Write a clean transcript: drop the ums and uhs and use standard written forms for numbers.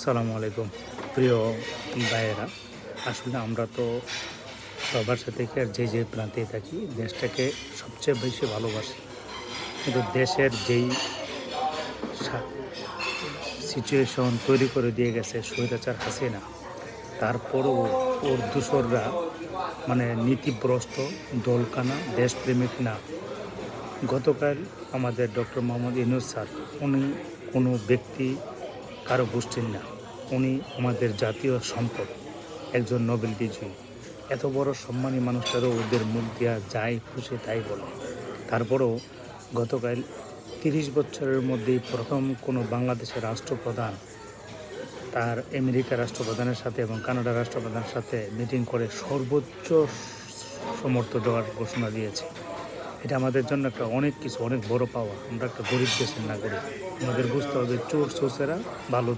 আসসালামু আলাইকুম প্রিয় ভাইয়েরা। আসলে আমরা তো প্রবাসে থেকে আর যে প্রান্তেই থাকি দেশটাকে সবচেয়ে বেশি ভালোবাসি, কিন্তু দেশের যেই সিচুয়েশন তৈরি করে দিয়ে গেছে স্বৈরাচার হাসিনা, তারপরও ওর দূষররা মানে নীতিভ্রষ্ট, দলকানা, দেশপ্রেমিক না। গতকাল আমাদের ডক্টর মোহাম্মদ ইউনূস স্যার, উনি কোনো ব্যক্তি কারো গোষ্ঠীর না, উনি আমাদের জাতীয় সম্পদ, একজন নোবেল বিজয়ী। এত বড় সম্মানী মানুষটারও ওদের মুখ দিয়া যাই খুশি তাই বলে। তারপরেও গতকাল ৩০ বছরের মধ্যেই প্রথম কোনো বাংলাদেশের রাষ্ট্রপ্রধান তার আমেরিকা রাষ্ট্রপ্রধানের সাথে এবং কানাডা রাষ্ট্রপ্রধানের সাথে মিটিং করে সর্বোচ্চ সমর্থন দেওয়ার ঘোষণা দিয়েছে। এটা আমাদের জন্য একটা অনেক কিছু, অনেক বড় পাওয়া। আমরা একটা গরিব দেশের নাগরিক, আমাদের বুঝতে হবে চোর সোসেরা ভালো